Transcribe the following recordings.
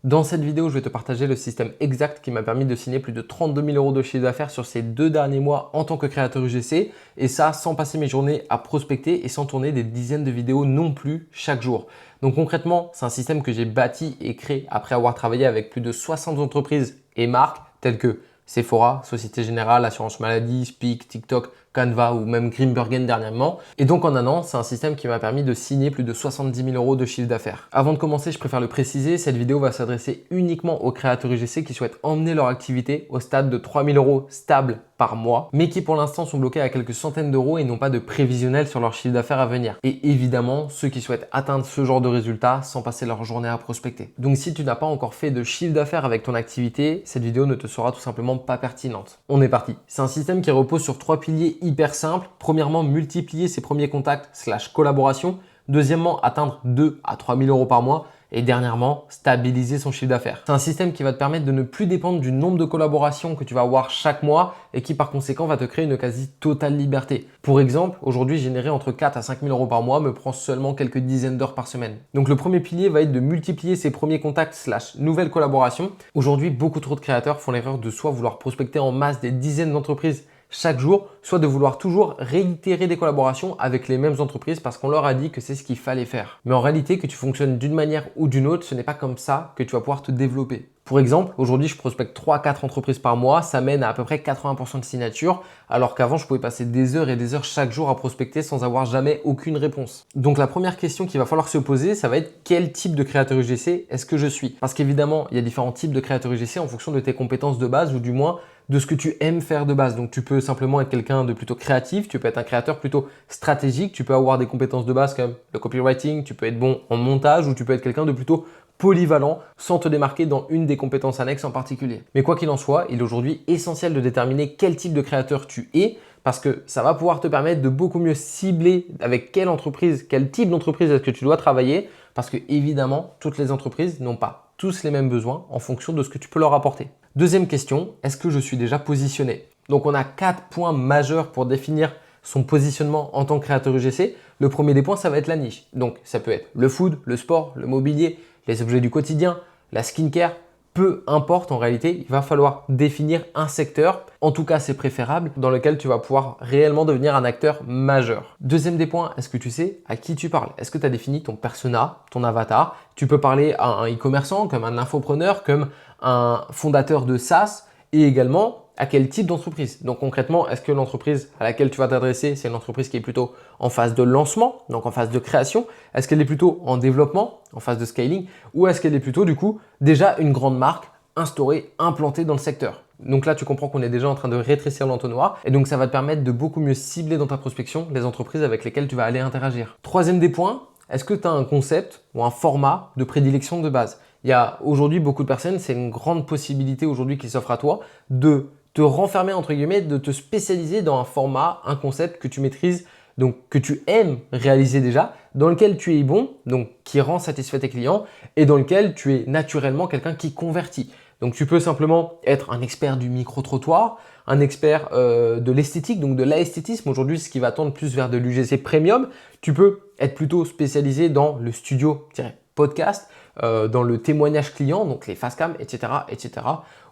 Dans cette vidéo, je vais te partager le système exact qui m'a permis de signer plus de 32 000 € de chiffre d'affaires sur ces 2 derniers mois en tant que créateur UGC et ça sans passer mes journées à prospecter et sans tourner des dizaines de vidéos non plus chaque jour. Donc concrètement, c'est un système que j'ai bâti et créé après avoir travaillé avec plus de 60 entreprises et marques telles que Sephora, Société Générale, Assurance Maladie, Speak, TikTok, Canva ou même Grimbergen dernièrement. Et donc en un an, c'est un système qui m'a permis de signer plus de 70 000 € de chiffre d'affaires. Avant de commencer, je préfère le préciser, cette vidéo va s'adresser uniquement aux créateurs UGC qui souhaitent emmener leur activité au stade de 3 000 € stable par mois, mais qui pour l'instant sont bloqués à quelques centaines d'euros et n'ont pas de prévisionnel sur leur chiffre d'affaires à venir. Et évidemment, ceux qui souhaitent atteindre ce genre de résultats sans passer leur journée à prospecter. Donc si tu n'as pas encore fait de chiffre d'affaires avec ton activité, cette vidéo ne te sera tout simplement pas pertinente. On est parti. C'est un système qui repose sur 3 piliers hyper simples. Premièrement, multiplier ses premiers contacts / collaborations. Deuxièmement, atteindre 2 à 3 000 € par mois. Et dernièrement, stabiliser son chiffre d'affaires. C'est un système qui va te permettre de ne plus dépendre du nombre de collaborations que tu vas avoir chaque mois et qui par conséquent va te créer une quasi totale liberté. Pour exemple, aujourd'hui, générer entre 4 à 5 000 € par mois me prend seulement quelques dizaines d'heures par semaine. Donc le premier pilier va être de multiplier ses premiers contacts / nouvelles collaborations. Aujourd'hui, beaucoup trop de créateurs font l'erreur de soit vouloir prospecter en masse des dizaines d'entreprises chaque jour, soit de vouloir toujours réitérer des collaborations avec les mêmes entreprises parce qu'on leur a dit que c'est ce qu'il fallait faire. Mais en réalité, que tu fonctionnes d'une manière ou d'une autre, ce n'est pas comme ça que tu vas pouvoir te développer. Pour exemple, aujourd'hui, je prospecte 3 à 4 entreprises par mois, ça mène à peu près 80% de signatures, alors qu'avant, je pouvais passer des heures et des heures chaque jour à prospecter sans avoir jamais aucune réponse. Donc la première question qu'il va falloir se poser, ça va être quel type de créateur UGC est-ce que je suis? Parce qu'évidemment, il y a différents types de créateurs UGC en fonction de tes compétences de base ou du moins de ce que tu aimes faire de base. Donc tu peux simplement être quelqu'un de plutôt créatif, tu peux être un créateur plutôt stratégique, tu peux avoir des compétences de base comme le copywriting, tu peux être bon en montage ou tu peux être quelqu'un de plutôt polyvalent sans te démarquer dans une des compétences annexes en particulier. Mais quoi qu'il en soit, il est aujourd'hui essentiel de déterminer quel type de créateur tu es parce que ça va pouvoir te permettre de beaucoup mieux cibler avec quelle entreprise, quel type d'entreprise est-ce que tu dois travailler parce que évidemment, toutes les entreprises n'ont pas tous les mêmes besoins en fonction de ce que tu peux leur apporter. Deuxième question, est-ce que je suis déjà positionné? Donc on a 4 points majeurs pour définir son positionnement en tant que créateur UGC. Le premier des points, ça va être la niche. Donc ça peut être le food, le sport, le mobilier, les objets du quotidien, la skincare, peu importe en réalité, il va falloir définir un secteur, en tout cas c'est préférable, dans lequel tu vas pouvoir réellement devenir un acteur majeur. Deuxième des points, est-ce que tu sais à qui tu parles? Est-ce que tu as défini ton persona, ton avatar? Tu peux parler à un e-commerçant, comme un infopreneur, comme un fondateur de SaaS et également à quel type d'entreprise. Donc concrètement, est-ce que l'entreprise à laquelle tu vas t'adresser, c'est une entreprise qui est plutôt en phase de lancement, donc en phase de création? Est-ce qu'elle est plutôt en développement, en phase de scaling? Ou est-ce qu'elle est plutôt du coup déjà une grande marque instaurée, implantée dans le secteur? Donc là, tu comprends qu'on est déjà en train de rétrécir l'entonnoir et donc ça va te permettre de beaucoup mieux cibler dans ta prospection les entreprises avec lesquelles tu vas aller interagir. Troisième des points, est-ce que tu as un concept ou un format de prédilection de base? Il y a aujourd'hui beaucoup de personnes, c'est une grande possibilité aujourd'hui qui s'offre à toi de te renfermer entre guillemets, de te spécialiser dans un format, un concept que tu maîtrises, donc que tu aimes réaliser déjà, dans lequel tu es bon, donc qui rend satisfait tes clients et dans lequel tu es naturellement quelqu'un qui convertit. Donc tu peux simplement être un expert du micro-trottoir, un expert de l'esthétique, donc de l'esthétisme aujourd'hui, ce qui va tendre plus vers de l'UGC premium. Tu peux être plutôt spécialisé dans le studio-podcast, dans le témoignage client, donc les facecam, etc., etc.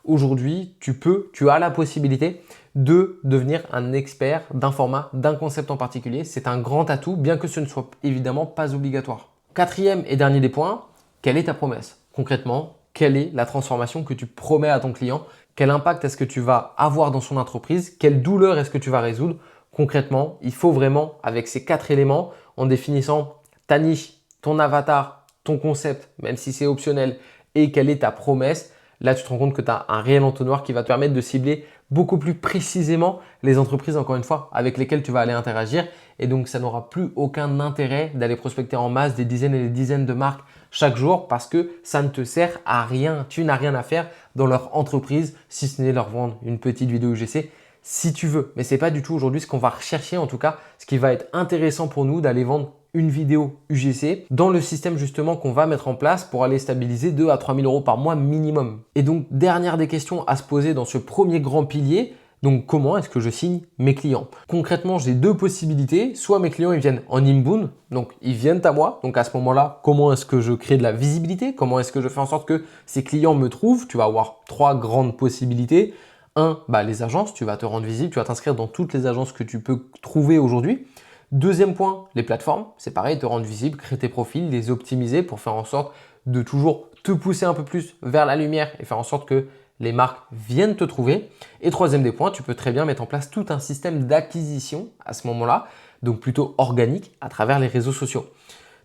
Aujourd'hui, tu as la possibilité de devenir un expert d'un format, d'un concept en particulier. C'est un grand atout, bien que ce ne soit évidemment pas obligatoire. Quatrième et dernier des points, quelle est ta promesse? Concrètement, quelle est la transformation que tu promets à ton client? Quel impact est-ce que tu vas avoir dans son entreprise? Quelle douleur est-ce que tu vas résoudre? Concrètement, il faut vraiment, avec ces 4 éléments, en définissant ta niche, ton avatar, ton concept, même si c'est optionnel, et quelle est ta promesse, là, tu te rends compte que tu as un réel entonnoir qui va te permettre de cibler beaucoup plus précisément les entreprises, encore une fois, avec lesquelles tu vas aller interagir. Et donc, ça n'aura plus aucun intérêt d'aller prospecter en masse des dizaines et des dizaines de marques chaque jour parce que ça ne te sert à rien. Tu n'as rien à faire dans leur entreprise si ce n'est leur vendre une petite vidéo UGC si tu veux. Mais ce n'est pas du tout aujourd'hui ce qu'on va rechercher. En tout cas, ce qui va être intéressant pour nous d'aller vendre une vidéo UGC dans le système justement qu'on va mettre en place pour aller stabiliser 2 à 3 000 € par mois minimum. Et donc, dernière des questions à se poser dans ce premier grand pilier, Donc comment est-ce que je signe mes clients? Concrètement, j'ai deux possibilités. Soit mes clients ils viennent en inbound, donc ils viennent à moi. Donc à ce moment-là, comment est-ce que je crée de la visibilité? Comment est-ce que je fais en sorte que ces clients me trouvent? Tu vas avoir trois grandes possibilités. Un, les agences, tu vas te rendre visible, tu vas t'inscrire dans toutes les agences que tu peux trouver aujourd'hui. Deuxième point, les plateformes, c'est pareil, te rendre visible, créer tes profils, les optimiser pour faire en sorte de toujours te pousser un peu plus vers la lumière et faire en sorte que les marques viennent te trouver. Et troisième des points, tu peux très bien mettre en place tout un système d'acquisition à ce moment-là, donc plutôt organique à travers les réseaux sociaux.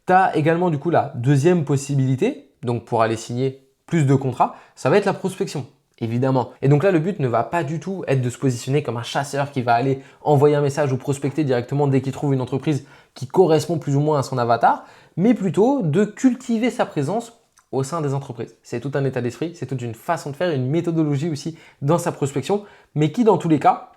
Tu as également du coup la deuxième possibilité, donc pour aller signer plus de contrats, ça va être la prospection. Évidemment. Et donc là, le but ne va pas du tout être de se positionner comme un chasseur qui va aller envoyer un message ou prospecter directement dès qu'il trouve une entreprise qui correspond plus ou moins à son avatar, mais plutôt de cultiver sa présence au sein des entreprises. C'est tout un état d'esprit, c'est toute une façon de faire, une méthodologie aussi dans sa prospection, mais qui dans tous les cas,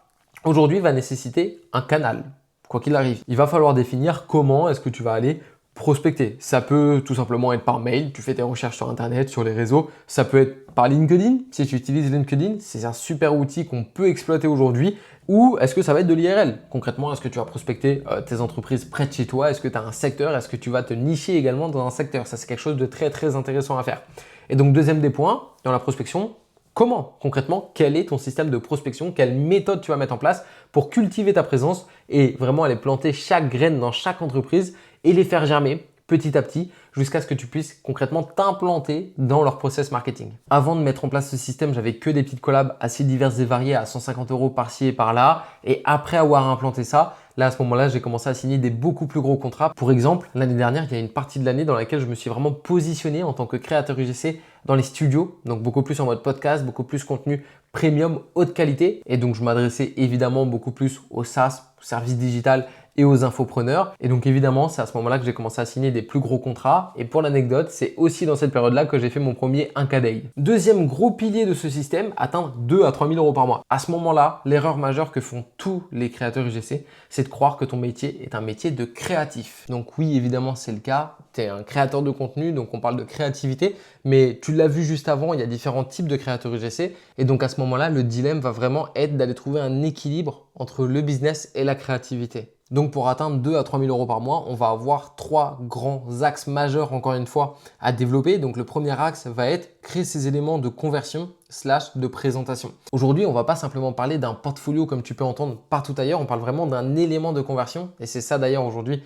aujourd'hui va nécessiter un canal, quoi qu'il arrive. Il va falloir définir comment est-ce que tu vas aller prospecter. Ça peut tout simplement être par mail, tu fais tes recherches sur Internet, sur les réseaux. Ça peut être par LinkedIn, si tu utilises LinkedIn, c'est un super outil qu'on peut exploiter aujourd'hui. Ou est-ce que ça va être de l'IRL? Concrètement, est-ce que tu vas prospecter tes entreprises près de chez toi? Est-ce que tu as un secteur? Est-ce que tu vas te nicher également dans un secteur? Ça, c'est quelque chose de très, très intéressant à faire. Et donc, deuxième des points, dans la prospection, comment concrètement, quel est ton système de prospection? Quelle méthode tu vas mettre en place pour cultiver ta présence et vraiment aller planter chaque graine dans chaque entreprise et les faire germer petit à petit jusqu'à ce que tu puisses concrètement t'implanter dans leur process marketing. Avant de mettre en place ce système, j'avais que des petites collabs assez diverses et variées à 150 € par-ci et par-là. Et après avoir implanté ça, là à ce moment-là, j'ai commencé à signer des beaucoup plus gros contrats. Pour exemple, l'année dernière, il y a une partie de l'année dans laquelle je me suis vraiment positionné en tant que créateur UGC dans les studios, donc beaucoup plus en mode podcast, beaucoup plus contenu premium, haute qualité. Et donc, je m'adressais évidemment beaucoup plus aux SaaS, aux services digital et aux infopreneurs. Et donc évidemment, c'est à ce moment-là que j'ai commencé à signer des plus gros contrats. Et pour l'anecdote, c'est aussi dans cette période-là que j'ai fait mon premier 1K Day. Deuxième gros pilier de ce système, atteindre 2 à 3 000 € par mois. À ce moment-là, l'erreur majeure que font tous les créateurs UGC, c'est de croire que ton métier est un métier de créatif. Donc oui, évidemment, c'est le cas. Tu es un créateur de contenu, donc on parle de créativité. Mais tu l'as vu juste avant, il y a différents types de créateurs UGC. Et donc à ce moment-là, le dilemme va vraiment être d'aller trouver un équilibre entre le business et la créativité. Donc pour atteindre 2 à 3 000 € par mois, on va avoir trois grands axes majeurs encore une fois à développer. Donc le premier axe va être créer ces éléments de conversion / de présentation. Aujourd'hui, on ne va pas simplement parler d'un portfolio comme tu peux entendre partout ailleurs, on parle vraiment d'un élément de conversion. Et c'est ça d'ailleurs aujourd'hui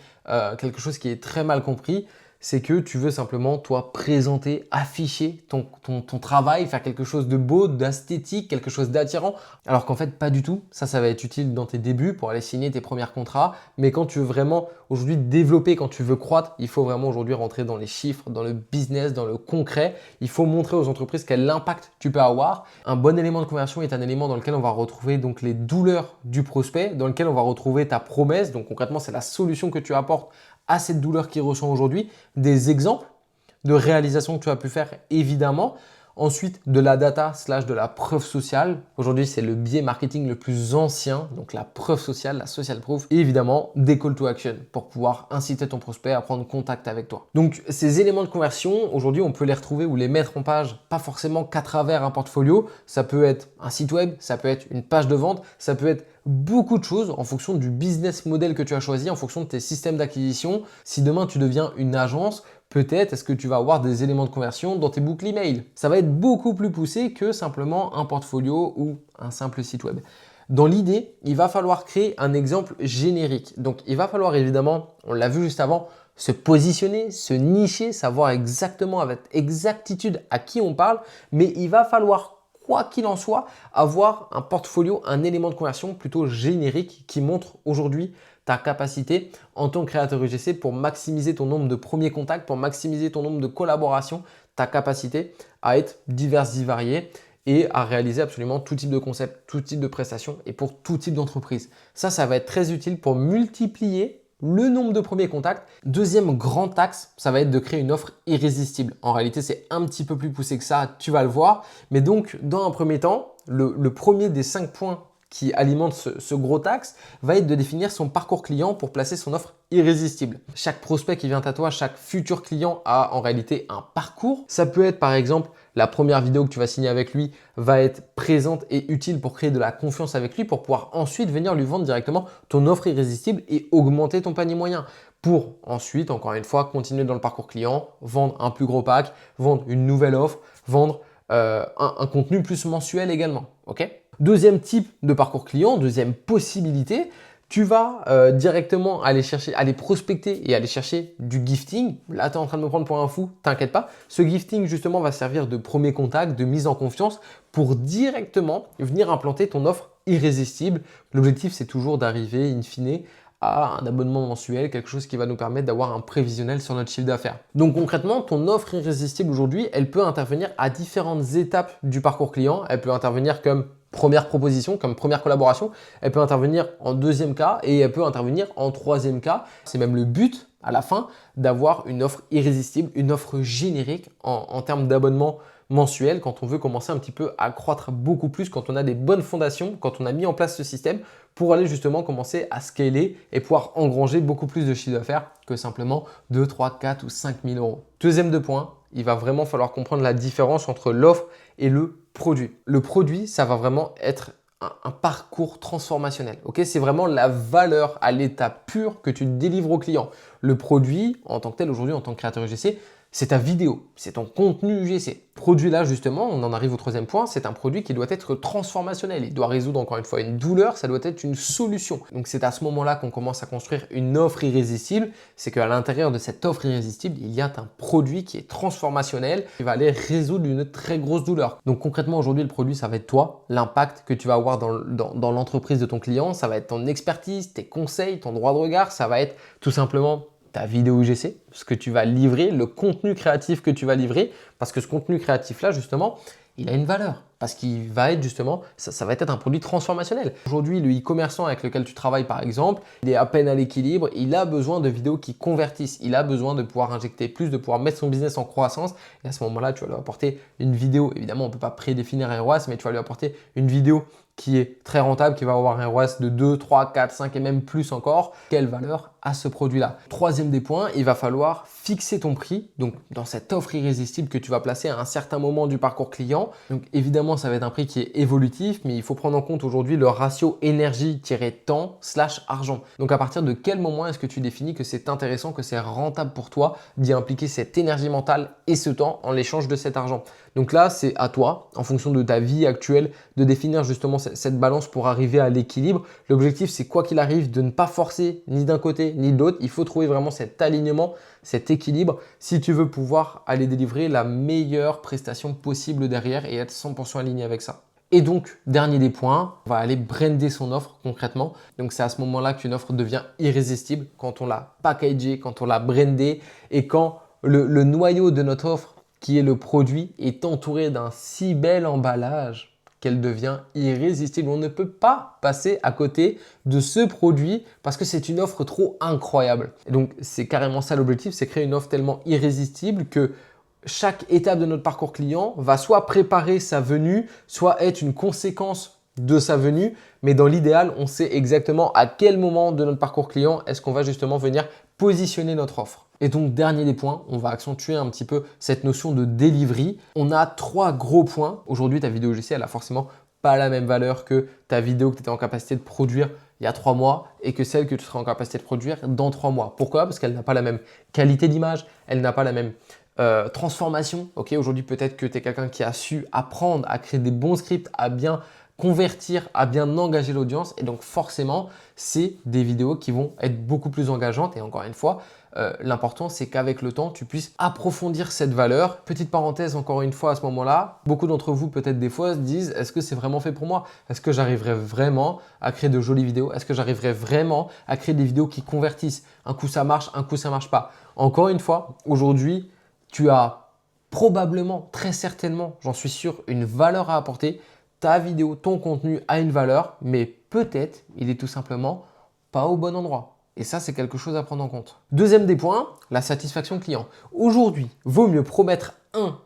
quelque chose qui est très mal compris. C'est que tu veux simplement, toi, présenter, afficher ton travail, faire quelque chose de beau, d'esthétique, quelque chose d'attirant. Alors qu'en fait, pas du tout. Ça va être utile dans tes débuts pour aller signer tes premiers contrats. Mais quand tu veux vraiment aujourd'hui développer, quand tu veux croître, il faut vraiment aujourd'hui rentrer dans les chiffres, dans le business, dans le concret. Il faut montrer aux entreprises quel impact tu peux avoir. Un bon élément de conversion est un élément dans lequel on va retrouver donc les douleurs du prospect, dans lequel on va retrouver ta promesse. Donc concrètement, c'est la solution que tu apportes à cette douleur qu'il ressent aujourd'hui, des exemples de réalisations que tu as pu faire évidemment. Ensuite, de la data / de la preuve sociale. Aujourd'hui, c'est le biais marketing le plus ancien, donc la preuve sociale, la social proof. Et évidemment, des call to action pour pouvoir inciter ton prospect à prendre contact avec toi. Donc, ces éléments de conversion, aujourd'hui, on peut les retrouver ou les mettre en page, pas forcément qu'à travers un portfolio. Ça peut être un site web, ça peut être une page de vente, ça peut être beaucoup de choses en fonction du business model que tu as choisi, en fonction de tes systèmes d'acquisition. Si demain, tu deviens une agence, peut-être est-ce que tu vas avoir des éléments de conversion dans tes boucles email. Ça va être beaucoup plus poussé que simplement un portfolio ou un simple site web. Dans l'idée, il va falloir créer un exemple générique. Donc, il va falloir évidemment, on l'a vu juste avant, se positionner, se nicher, savoir exactement avec exactitude à qui on parle, mais il va falloir quoi qu'il en soit, avoir un portfolio, un élément de conversion plutôt générique qui montre aujourd'hui ta capacité en tant que créateur UGC pour maximiser ton nombre de premiers contacts, pour maximiser ton nombre de collaborations, ta capacité à être divers et varié et à réaliser absolument tout type de concept, tout type de prestations et pour tout type d'entreprise. Ça va être très utile pour multiplier le nombre de premiers contacts. Deuxième grand axe, ça va être de créer une offre irrésistible. En réalité, c'est un petit peu plus poussé que ça, tu vas le voir. Mais donc, dans un premier temps, le premier des 5 points qui alimente ce gros axe va être de définir son parcours client pour placer son offre irrésistible. Chaque prospect qui vient à toi, chaque futur client a en réalité un parcours. Ça peut être par exemple la première vidéo que tu vas signer avec lui va être présente et utile pour créer de la confiance avec lui, pour pouvoir ensuite venir lui vendre directement ton offre irrésistible et augmenter ton panier moyen. Pour ensuite, encore une fois, continuer dans le parcours client, vendre un plus gros pack, vendre une nouvelle offre, vendre un contenu plus mensuel également. Ok. Deuxième type de parcours client, deuxième possibilité, tu vas directement aller prospecter et aller chercher du gifting. Là, tu es en train de me prendre pour un fou, t'inquiète pas. Ce gifting, justement, va servir de premier contact, de mise en confiance pour directement venir implanter ton offre irrésistible. L'objectif, c'est toujours d'arriver, in fine, à un abonnement mensuel, quelque chose qui va nous permettre d'avoir un prévisionnel sur notre chiffre d'affaires. Donc concrètement, ton offre irrésistible aujourd'hui, elle peut intervenir à différentes étapes du parcours client. Elle peut intervenir comme première proposition, comme première collaboration. Elle peut intervenir en deuxième cas et elle peut intervenir en troisième cas. C'est même le but à la fin d'avoir une offre irrésistible, une offre générique en termes d'abonnement mensuel quand on veut commencer un petit peu à croître beaucoup plus, quand on a des bonnes fondations, quand on a mis en place ce système pour aller justement commencer à scaler et pouvoir engranger beaucoup plus de chiffre d'affaires que simplement 2, 3, 4 ou 5 000 euros. Deuxième point, il va vraiment falloir comprendre la différence entre l'offre et le produit. Le produit, ça va vraiment être un parcours transformationnel. Ok, c'est vraiment la valeur à l'état pur que tu délivres au client. Le produit, en tant que tel, aujourd'hui, en tant que créateur UGC, c'est ta vidéo, c'est ton contenu UGC. Produit là, justement, on en arrive au troisième point, c'est un produit qui doit être transformationnel. Il doit résoudre encore une fois une douleur, ça doit être une solution. Donc c'est à ce moment-là qu'on commence à construire une offre irrésistible. C'est qu'à l'intérieur de cette offre irrésistible, il y a un produit qui est transformationnel, qui va aller résoudre une très grosse douleur. Donc concrètement, aujourd'hui, le produit, ça va être toi, l'impact que tu vas avoir dans l'entreprise de ton client, ça va être ton expertise, tes conseils, ton droit de regard, ça va être tout simplement ta vidéo UGC, ce que tu vas livrer, le contenu créatif que tu vas livrer, parce que ce contenu créatif-là, justement, il a une valeur, parce qu'il va être justement, ça va être un produit transformationnel. Aujourd'hui, le e-commerçant avec lequel tu travailles, par exemple, il est à peine à l'équilibre, il a besoin de vidéos qui convertissent, il a besoin de pouvoir injecter plus, de pouvoir mettre son business en croissance, et à ce moment-là, tu vas lui apporter une vidéo. Évidemment, on ne peut pas prédéfinir un ROAS, mais tu vas lui apporter une vidéo qui est très rentable, qui va avoir un ROAS de 2, 3, 4, 5 et même plus encore. Quelle valeur a ce produit-là? Troisième des points, il va falloir fixer ton prix. Donc, dans cette offre irrésistible que tu vas placer à un certain moment du parcours client. Donc, évidemment, ça va être un prix qui est évolutif, mais il faut prendre en compte aujourd'hui le ratio énergie-temps/argent. Donc, à partir de quel moment est-ce que tu définis que c'est intéressant, que c'est rentable pour toi d'y impliquer cette énergie mentale et ce temps en l'échange de cet argent? Donc là, c'est à toi, en fonction de ta vie actuelle, de définir justement cette balance pour arriver à l'équilibre. L'objectif, c'est quoi qu'il arrive, de ne pas forcer ni d'un côté ni de l'autre. Il faut trouver vraiment cet alignement, cet équilibre, si tu veux pouvoir aller délivrer la meilleure prestation possible derrière et être 100% aligné avec ça. Et donc, dernier des points, on va aller brander son offre concrètement. Donc, c'est à ce moment-là qu'une offre devient irrésistible, quand on l'a packagée, quand on l'a brandée et quand le noyau de notre offre, qui est le produit, est entouré d'un si bel emballage qu'elle devient irrésistible. On ne peut pas passer à côté de ce produit parce que c'est une offre trop incroyable. Et donc, c'est carrément ça l'objectif, c'est créer une offre tellement irrésistible que chaque étape de notre parcours client va soit préparer sa venue, soit être une conséquence de sa venue. Mais dans l'idéal, on sait exactement à quel moment de notre parcours client est-ce qu'on va justement venir positionner notre offre. Et donc, dernier des points, on va accentuer un petit peu cette notion de delivery. On a 3 gros points. Aujourd'hui, ta vidéo UGC, elle a forcément pas la même valeur que ta vidéo que tu étais en capacité de produire il y a 3 mois et que celle que tu seras en capacité de produire dans 3 mois. Pourquoi? Parce qu'elle n'a pas la même qualité d'image, elle n'a pas la même transformation. Ok, aujourd'hui, peut-être que tu es quelqu'un qui a su apprendre à créer des bons scripts, à bien convertir, à bien engager l'audience. Et donc, forcément, c'est des vidéos qui vont être beaucoup plus engageantes. Et encore une fois, l'important, c'est qu'avec le temps, tu puisses approfondir cette valeur. Petite parenthèse, encore une fois, à ce moment-là, beaucoup d'entre vous, peut-être des fois, se disent, est-ce que c'est vraiment fait pour moi? Est-ce que j'arriverai vraiment à créer de jolies vidéos? Est-ce que j'arriverai vraiment à créer des vidéos qui convertissent? Un coup, ça marche, un coup, ça marche pas. Encore une fois, aujourd'hui, tu as probablement, très certainement, j'en suis sûr, une valeur à apporter. Ta vidéo, ton contenu a une valeur, mais peut-être il est tout simplement pas au bon endroit. Et ça, c'est quelque chose à prendre en compte. Deuxième des points, la satisfaction client. Aujourd'hui, vaut mieux promettre 1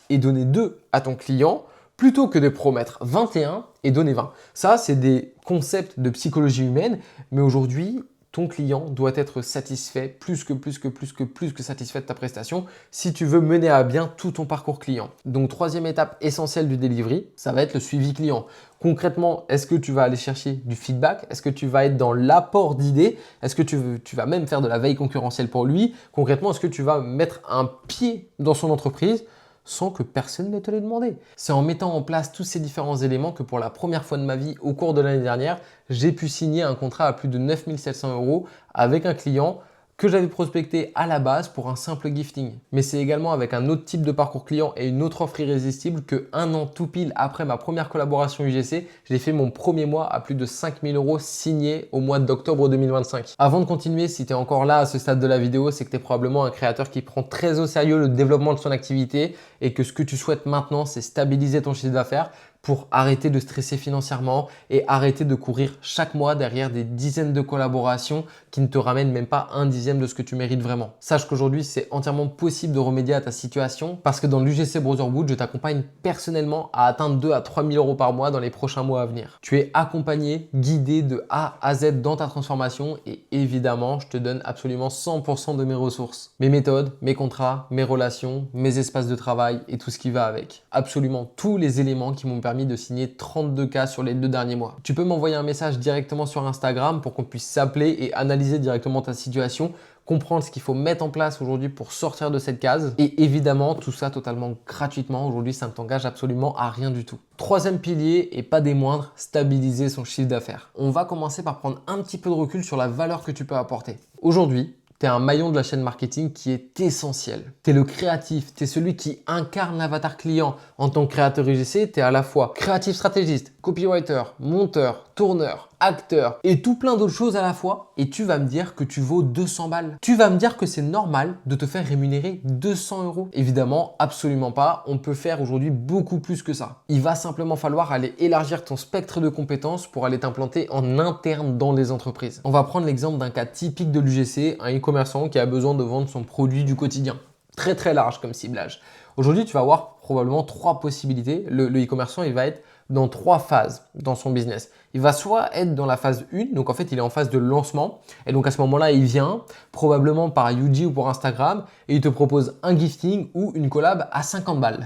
et donner 2 à ton client plutôt que de promettre 21 et donner 20. Ça, c'est des concepts de psychologie humaine, mais aujourd'hui, ton client doit être satisfait, plus que satisfait de ta prestation si tu veux mener à bien tout ton parcours client. Donc, troisième étape essentielle du delivery, ça va être le suivi client. Concrètement, est-ce que tu vas aller chercher du feedback? Est-ce que tu vas être dans l'apport d'idées? Est-ce que tu vas même faire de la veille concurrentielle pour lui? Concrètement, est-ce que tu vas mettre un pied dans son entreprise sans que personne ne te l'ait demandé? C'est en mettant en place tous ces différents éléments que pour la première fois de ma vie, au cours de l'année dernière, j'ai pu signer un contrat à plus de 9 700 € avec un client que j'avais prospecté à la base pour un simple gifting. Mais c'est également avec un autre type de parcours client et une autre offre irrésistible que un an tout pile après ma première collaboration UGC, j'ai fait mon premier mois à plus de 5 000 € signé au mois d'octobre 2025. Avant de continuer, si tu es encore là à ce stade de la vidéo, c'est que tu es probablement un créateur qui prend très au sérieux le développement de son activité et que ce que tu souhaites maintenant, c'est stabiliser ton chiffre d'affaires pour arrêter de stresser financièrement et arrêter de courir chaque mois derrière des dizaines de collaborations qui ne te ramènent même pas un dixième de ce que tu mérites vraiment. Sache qu'aujourd'hui, c'est entièrement possible de remédier à ta situation parce que dans l'UGC Brotherhood, je t'accompagne personnellement à atteindre 2 à 3 000 € par mois dans les prochains mois à venir. Tu es accompagné, guidé de A à Z dans ta transformation et évidemment, je te donne absolument 100% de mes ressources, mes méthodes, mes contrats, mes relations, mes espaces de travail et tout ce qui va avec. Absolument tous les éléments qui m'ont permis de signer 32 cas sur les 2 derniers mois. Tu peux m'envoyer un message directement sur Instagram pour qu'on puisse s'appeler et analyser directement ta situation, comprendre ce qu'il faut mettre en place aujourd'hui pour sortir de cette case. Et évidemment, tout ça totalement gratuitement. Aujourd'hui, ça ne t'engage absolument à rien du tout. Troisième pilier, et pas des moindres, stabiliser son chiffre d'affaires. On va commencer par prendre un petit peu de recul sur la valeur que tu peux apporter. Aujourd'hui, tu es un maillon de la chaîne marketing qui est essentiel. Tu es le créatif, tu es celui qui incarne l'avatar client. En tant que créateur UGC, tu es à la fois créatif stratégiste, copywriter, monteur, tourneur, acteur et tout plein d'autres choses à la fois. Et tu vas me dire que tu vaux 200 balles. Tu vas me dire que c'est normal de te faire rémunérer 200 €. Évidemment, absolument pas. On peut faire aujourd'hui beaucoup plus que ça. Il va simplement falloir aller élargir ton spectre de compétences pour aller t'implanter en interne dans les entreprises. On va prendre l'exemple d'un cas typique de l'UGC, un e-commerçant qui a besoin de vendre son produit du quotidien. Très large comme ciblage. Aujourd'hui, tu vas avoir probablement 3 possibilités. Le e-commerçant, il va être dans 3 phases dans son business. Il va soit être dans la phase 1, donc en fait il est en phase de lancement et donc à ce moment-là il vient probablement par UG ou pour Instagram et il te propose un gifting ou une collab à 50 balles.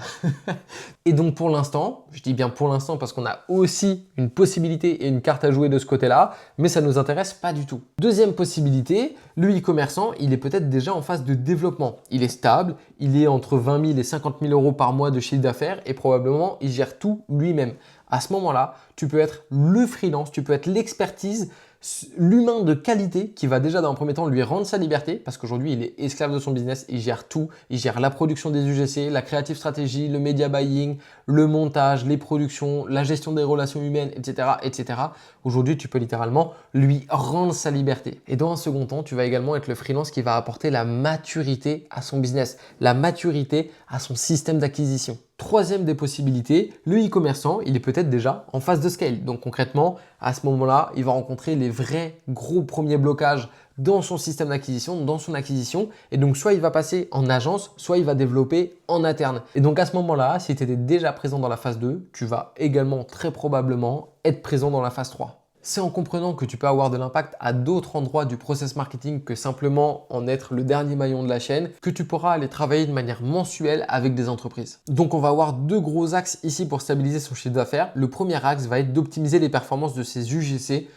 Et donc pour l'instant, je dis bien pour l'instant parce qu'on a aussi une possibilité et une carte à jouer de ce côté-là, mais ça ne nous intéresse pas du tout. Deuxième possibilité, le e-commerçant, il est peut-être déjà en phase de développement. Il est stable, il est entre 20 000 et 50 000 € par mois de chiffre d'affaires et probablement il gère tout lui-même. À ce moment-là, tu peux être le freelance, tu peux être l'expertise, l'humain de qualité qui va déjà dans un premier temps lui rendre sa liberté parce qu'aujourd'hui il est esclave de son business, il gère tout, il gère la production des UGC, la creative stratégie, le media buying, le montage, les productions, la gestion des relations humaines, etc. Aujourd'hui, tu peux littéralement lui rendre sa liberté. Et dans un second temps, tu vas également être le freelance qui va apporter la maturité à son business, la maturité à son système d'acquisition. Troisième des possibilités, le e-commerçant, il est peut-être déjà en phase de scale. Donc concrètement, à ce moment-là, il va rencontrer les vrais gros premiers blocages dans son système d'acquisition, dans son acquisition. Et donc, soit il va passer en agence, soit il va développer en interne. Et donc, à ce moment-là, si tu étais déjà présent dans la phase 2, tu vas également très probablement être présent dans la phase 3. C'est en comprenant que tu peux avoir de l'impact à d'autres endroits du process marketing que simplement en être le dernier maillon de la chaîne que tu pourras aller travailler de manière mensuelle avec des entreprises. Donc on va avoir 2 gros axes ici pour stabiliser son chiffre d'affaires. Le premier axe va être d'optimiser les performances de ses UGC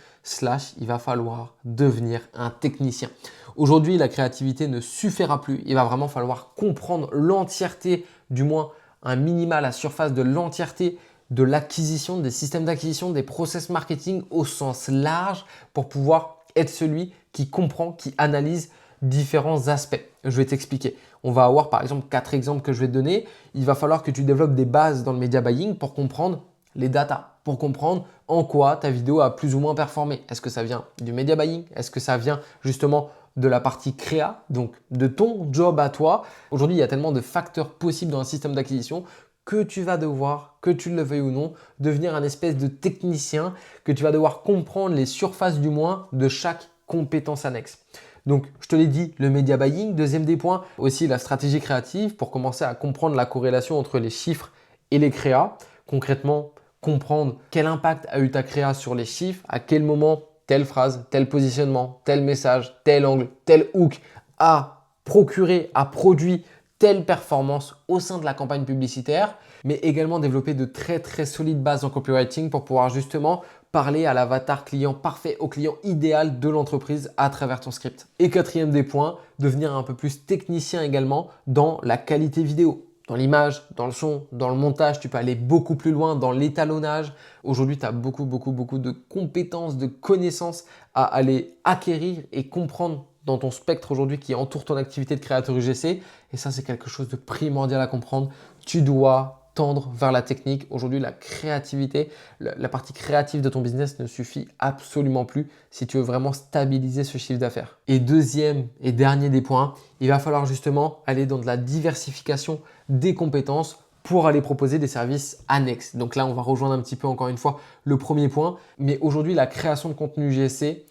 / il va falloir devenir un technicien. Aujourd'hui, la créativité ne suffira plus. Il va vraiment falloir comprendre l'entièreté, du moins un minima, la surface de l'entièreté de l'acquisition, des systèmes d'acquisition, des process marketing au sens large pour pouvoir être celui qui comprend, qui analyse différents aspects. Je vais t'expliquer. On va avoir par exemple 4 exemples que je vais te donner. Il va falloir que tu développes des bases dans le media buying pour comprendre les datas, pour comprendre en quoi ta vidéo a plus ou moins performé. Est-ce que ça vient du media buying? Est-ce que ça vient justement de la partie créa, donc de ton job à toi? Aujourd'hui, il y a tellement de facteurs possibles dans un système d'acquisition que tu vas devoir, que tu le veuilles ou non, devenir un espèce de technicien, que tu vas devoir comprendre les surfaces du moins de chaque compétence annexe. Donc, je te l'ai dit, le media buying. Deuxième des points, aussi la stratégie créative pour commencer à comprendre la corrélation entre les chiffres et les créas. Concrètement, comprendre quel impact a eu ta créa sur les chiffres, à quel moment telle phrase, tel positionnement, tel message, tel angle, tel hook a procuré, a produit telle performance au sein de la campagne publicitaire, mais également développer de très très solides bases en copywriting pour pouvoir justement parler à l'avatar client parfait, au client idéal de l'entreprise à travers ton script. Et quatrième des points, devenir un peu plus technicien également dans la qualité vidéo. Dans l'image, dans le son, dans le montage, tu peux aller beaucoup plus loin dans l'étalonnage. Aujourd'hui, tu as beaucoup de compétences, de connaissances à aller acquérir et comprendre dans ton spectre aujourd'hui qui entoure ton activité de créateur UGC. Et ça, c'est quelque chose de primordial à comprendre. Tu dois tendre vers la technique. Aujourd'hui, la créativité, la partie créative de ton business ne suffit absolument plus si tu veux vraiment stabiliser ce chiffre d'affaires. Et deuxième et dernier des points, il va falloir justement aller dans de la diversification des compétences pour aller proposer des services annexes. Donc là, on va rejoindre un petit peu encore une fois le premier point. Mais aujourd'hui, la création de contenu UGC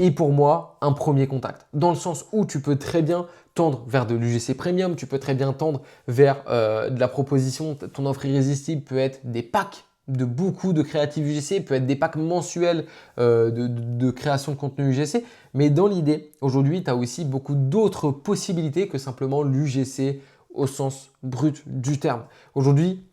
est pour moi un premier contact. Dans le sens où tu peux très bien tendre vers de l'UGC Premium, tu peux très bien tendre vers de la proposition. Ton offre irrésistible peut être des packs de beaucoup de créatifs UGC, peut être des packs mensuels de création de contenu UGC. Mais dans l'idée, aujourd'hui, tu as aussi beaucoup d'autres possibilités que simplement l'UGC au sens brut du terme. Aujourd'hui,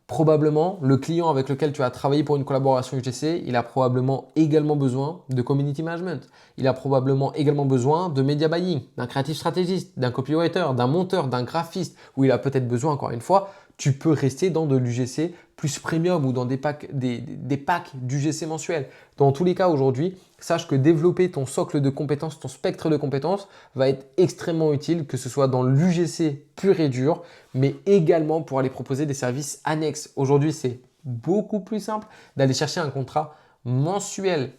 probablement, le client avec lequel tu as travaillé pour une collaboration UGC, il a probablement également besoin de community management. Il a probablement également besoin de media buying, d'un créatif stratégiste, d'un copywriter, d'un monteur, d'un graphiste, où il a peut-être besoin, encore une fois, tu peux rester dans de l'UGC plus premium ou dans des packs d'UGC mensuels. Dans tous les cas, aujourd'hui, sache que développer ton socle de compétences, ton spectre de compétences va être extrêmement utile, que ce soit dans l'UGC pur et dur, mais également pour aller proposer des services annexes. Aujourd'hui, c'est beaucoup plus simple d'aller chercher un contrat mensuel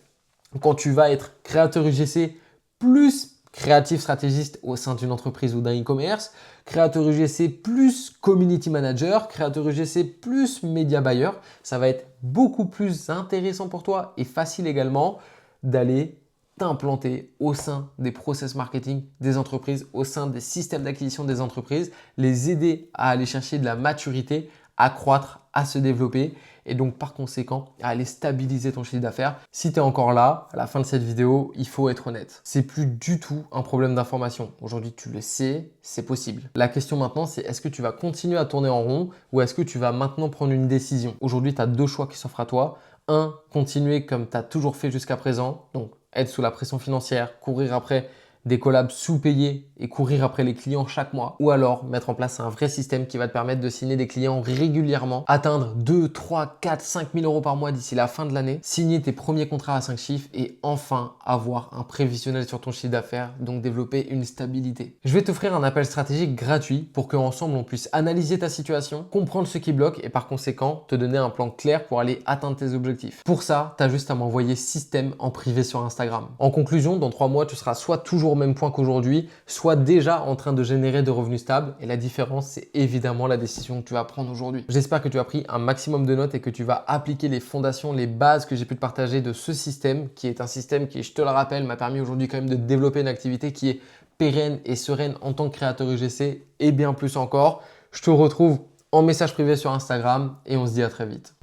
quand tu vas être créateur UGC plus créatif stratégiste au sein d'une entreprise ou d'un e-commerce, créateur UGC plus community manager, créateur UGC plus media buyer. Ça va être beaucoup plus intéressant pour toi et facile également d'aller t'implanter au sein des process marketing des entreprises, au sein des systèmes d'acquisition des entreprises, les aider à aller chercher de la maturité, à croître, à se développer et donc par conséquent à aller stabiliser ton chiffre d'affaires. Si tu es encore là, à la fin de cette vidéo, il faut être honnête. C'est plus du tout un problème d'information. Aujourd'hui, tu le sais, c'est possible. La question maintenant, c'est est-ce que tu vas continuer à tourner en rond ou est-ce que tu vas maintenant prendre une décision? Aujourd'hui, tu as deux choix qui s'offrent à toi. Un, continuer comme tu as toujours fait jusqu'à présent, donc être sous la pression financière, courir après des collabs sous-payés et courir après les clients chaque mois, ou alors mettre en place un vrai système qui va te permettre de signer des clients régulièrement, atteindre 2, 3, 4, 5 000 euros par mois d'ici la fin de l'année, signer tes premiers contrats à 5 chiffres et enfin avoir un prévisionnel sur ton chiffre d'affaires, donc développer une stabilité. Je vais t'offrir un appel stratégique gratuit pour qu'ensemble on puisse analyser ta situation, comprendre ce qui bloque et par conséquent te donner un plan clair pour aller atteindre tes objectifs. Pour ça, tu as juste à m'envoyer système en privé sur Instagram. En conclusion, dans 3 mois, tu seras soit toujours au même point qu'aujourd'hui, soit déjà en train de générer de revenus stables. Et la différence, c'est évidemment la décision que tu vas prendre aujourd'hui. J'espère que tu as pris un maximum de notes et que tu vas appliquer les fondations, les bases que j'ai pu te partager de ce système, qui est un système qui, je te le rappelle, m'a permis aujourd'hui quand même de développer une activité qui est pérenne et sereine en tant que créateur UGC et bien plus encore. Je te retrouve en message privé sur Instagram et on se dit à très vite.